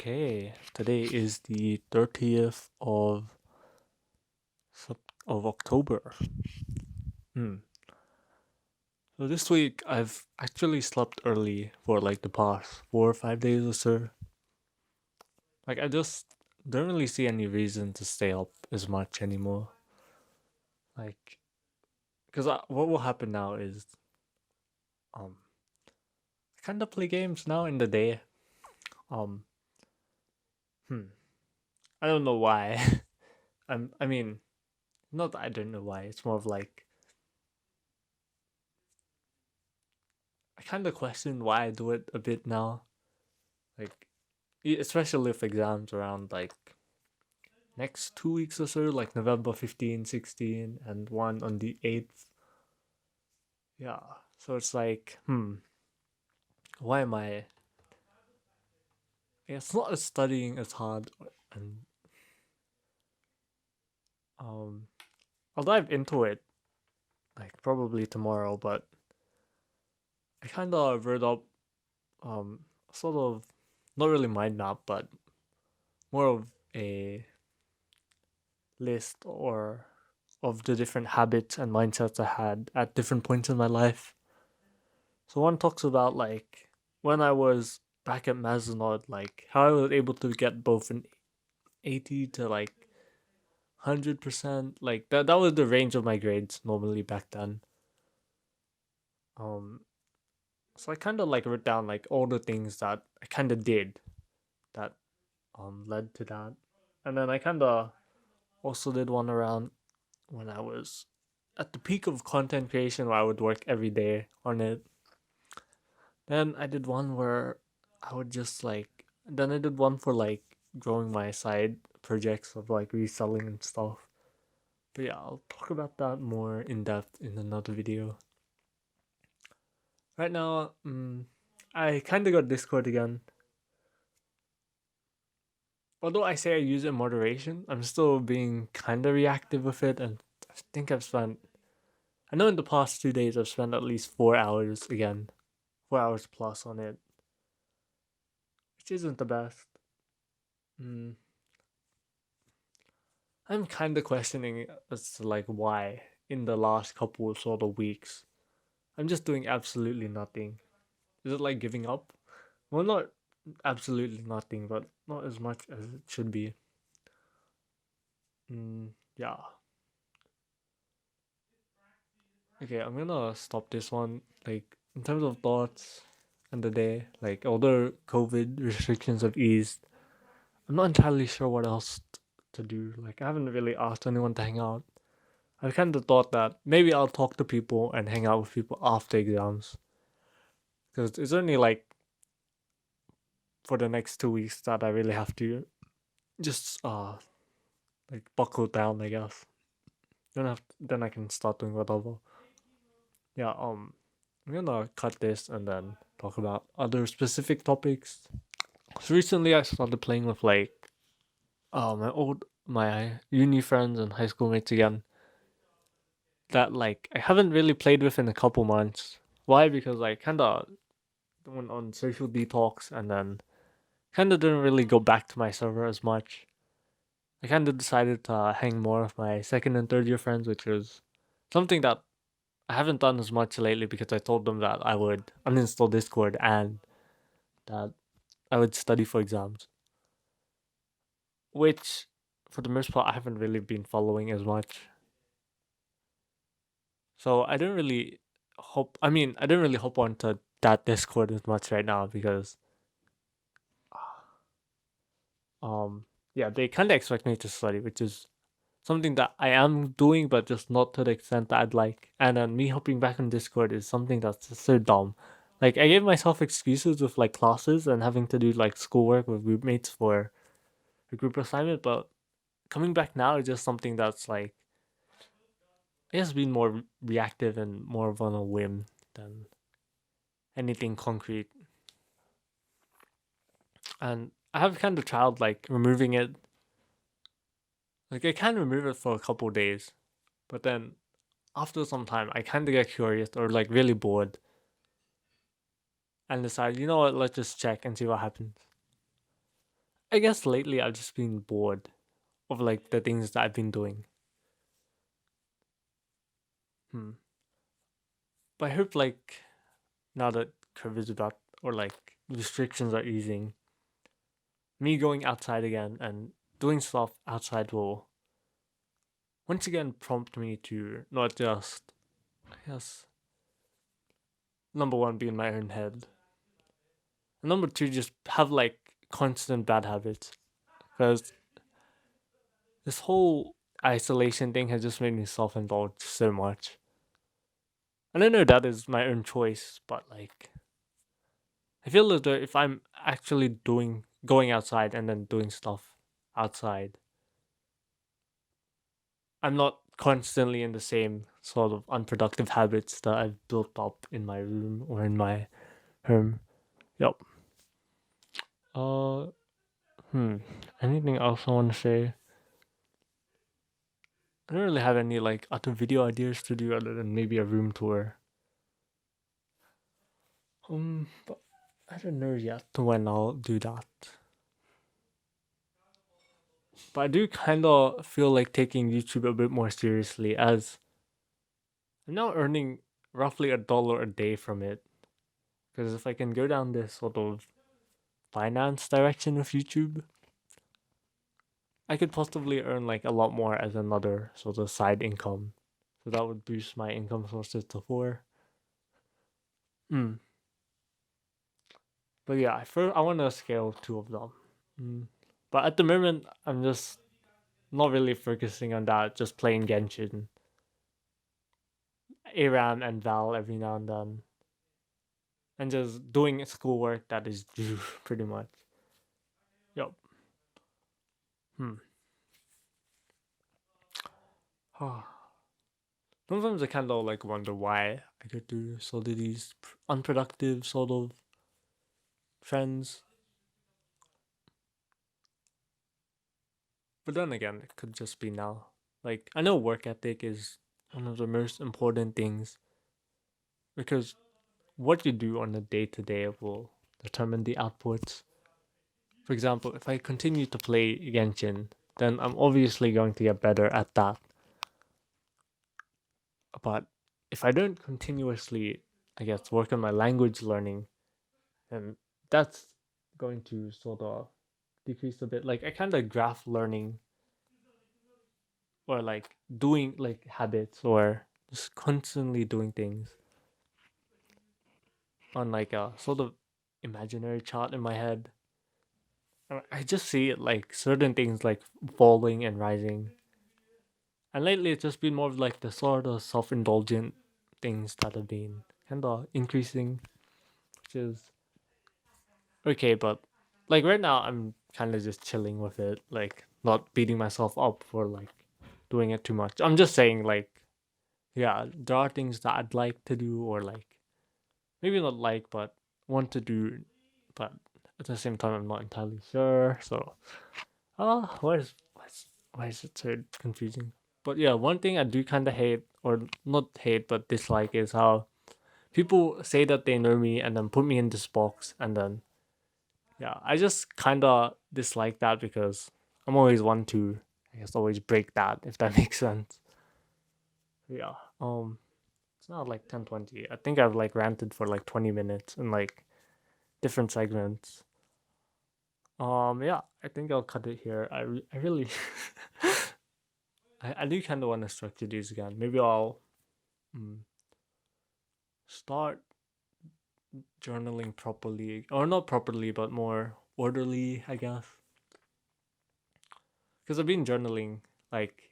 Okay, today is the 30th of October. Hmm. So this week I've actually slept early for like the past 4 or 5 days or so. Like I just don't really see any reason to stay up as much anymore. Like, because what will happen now is um I kind of play games now in the day. Um, hmm. I don't know why. I mean, not that I don't know why. It's more of like I kind of question why I do it a bit now. Like especially if exams around like next 2 weeks or so, like November 15, 16, and one on the 8th. Yeah. So it's like, why am I? It's not as studying as hard, and um, I'll dive into it like probably tomorrow. But I kind of wrote up sort of not really mind map, but more of a list or of the different habits and mindsets I had at different points in my life. So one talks about like when I was back at Mazenod, like how I was able to get both an 80 to like 100%. Like that was the range of my grades normally back then. Um so I kind of like wrote down like all the things that I kind of did that led to that. And then I kind of also did one around when I was at the peak of content creation where I would work every day on it. Then I did one where I would just like. Then I did one for like growing my side projects of like reselling and stuff. But yeah, I'll talk about that more in depth in another video. Right now, I kind of got Discord again. Although I say I use it in moderation, I'm still being kind of reactive with it, and I think I've spent. I know in the past 2 days I've spent at least 4 hours again, 4 hours plus on it, which isn't the best. Mm, I'm kind of questioning as to like why in the last couple of sort of weeks I'm just doing absolutely nothing. Is it like giving up? Well, not absolutely nothing, but not as much as it should be. Yeah. Okay, I'm gonna stop this one. Like in terms of thoughts and the day, like although COVID restrictions have eased, I'm not entirely sure what else to do. Like I haven't really asked anyone to hang out. I kind of thought that maybe I'll talk to people and hang out with people after exams because it's only like for the next 2 weeks that I really have to just like buckle down. I guess then I can start doing whatever. Yeah. I'm gonna cut this and then talk about other specific topics. So recently I started playing with like my uni friends and high school mates again that like I haven't really played with in a couple months. Why? Because I kind of went on social detox and then kind of didn't really go back to my server as much. I kind of decided to hang more with my second and third year friends, which was something that I haven't done as much lately because I told them that I would uninstall Discord and that I would study for exams, which for the most part I haven't really been following as much. So I don't really I don't really hop onto that Discord as much right now because um yeah, they kind of expect me to study, which is something that I am doing, but just not to the extent that I'd like. And then me hopping back on Discord is something that's just so dumb. Like I gave myself excuses with like classes and having to do like schoolwork with group mates for a group assignment, but coming back now is just something that's like I guess being more reactive and more of on a whim than anything concrete. And I have kind of tried like removing it. Like I can remove it for a couple days, but then after some time I kind of get curious or like really bored and decide, you know what, let's just check and see what happens. I guess lately I've just been bored of like the things that I've been doing. Hmm. But I hope like now that COVID's about or like restrictions are easing, me going outside again and doing stuff outside will once again prompt me to not just, I guess, number one, be in my own head, and number two, just have like constant bad habits. Because this whole isolation thing has just made me self indulge so much. And I know that is my own choice, but like, I feel as though if I'm actually going outside and then doing stuff outside, I'm not constantly in the same sort of unproductive habits that I've built up in my room or in my home. Yep. Uh, hmm. Anything else I want to say? I don't really have any like other video ideas to do other than maybe a room tour. But I don't know yet when I'll do that. But I do kind of feel like taking YouTube a bit more seriously as I'm now earning roughly $1 a day from it. Because if I can go down this sort of finance direction of YouTube, I could possibly earn like a lot more as another sort of side income. So that would boost my income sources to four. Mm. But yeah, first I want to scale two of them. Mm. But at the moment, I'm just not really focusing on that. Just playing Genshin, ARAM, and Val every now and then, and just doing schoolwork that is due pretty much. Yup. Hmm. Sometimes I kind of like wonder why I get to sort of these unproductive sort of trends. But then again, it could just be now. Like I know work ethic is one of the most important things because what you do on a day to day will determine the outputs. For example, if I continue to play Genshin, then I'm obviously going to get better at that. But if I don't continuously, I guess, work on my language learning, then that's going to sort of decrease a bit. Like I kind of graph learning or like doing like habits or just constantly doing things on like a sort of imaginary chart in my head. I just see it like certain things like falling and rising. And lately it's just been more of like the sort of self indulgent things that have been kind of increasing, which is okay, but like right now I'm kind of just chilling with it, like not beating myself up for like doing it too much. I'm just saying like yeah, there are things that I'd like to do or like maybe not like but want to do, but at the same time I'm not entirely sure. So why is it so confusing? But yeah, one thing I do kind of hate or not hate but dislike is how people say that they know me and then put me in this box and then yeah, I just kind of dislike that because I'm always one to, I guess, always break that if that makes sense. Yeah. It's not like 10:20. I think I've like ranted for like 20 minutes in like different segments. Yeah, I think I'll cut it here. I really, I do kind of want to structure these again. Maybe I'll mm, start journaling properly, or not properly, but more orderly, I guess. Because I've been journaling like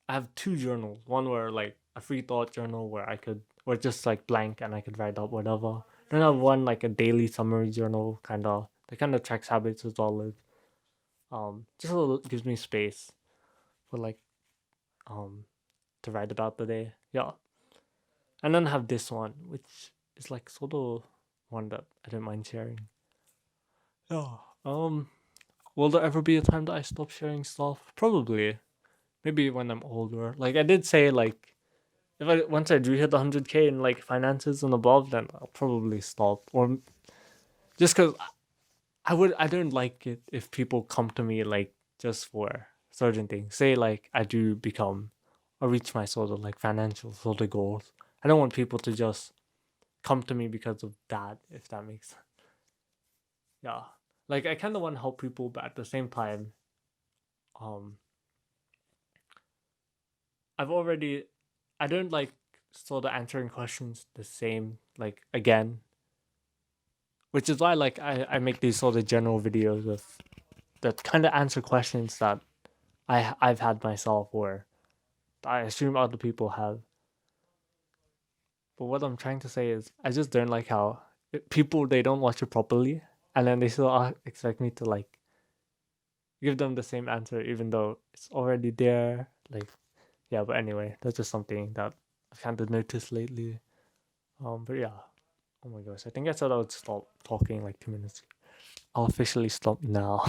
I have two journals. One where like a free thought journal where I could, or just like blank and I could write up whatever. Then I have one like a daily summary journal, kind of that kind of tracks habits as well as just a little, gives me space for like um to write about the day. Yeah, and then I have this one which is like sort of one that I don't mind sharing. Yeah. Will there ever be a time that I stop sharing stuff? Probably. Maybe when I'm older. Like I did say, like if I once I do hit 100K in like finances and above, then I'll probably stop. Or just because I don't like it if people come to me like just for certain things. Say like I do become or reach my sort of like financial sort of goals. I don't want people to just come to me because of that, if that makes sense. Yeah. Like I kinda want to help people, but at the same time, um I've already I don't like sort of answering questions the same like again. Which is why like I make these sort of general videos of that kind of answer questions that I've had myself or I assume other people have. But what I'm trying to say is, I just don't like how people they don't watch it properly, and then they still expect me to like give them the same answer even though it's already there. Like, yeah. But anyway, that's just something that I've kind of noticed lately. But yeah. Oh my gosh, I think I said I would stop talking like 2 minutes. I'll officially stop now.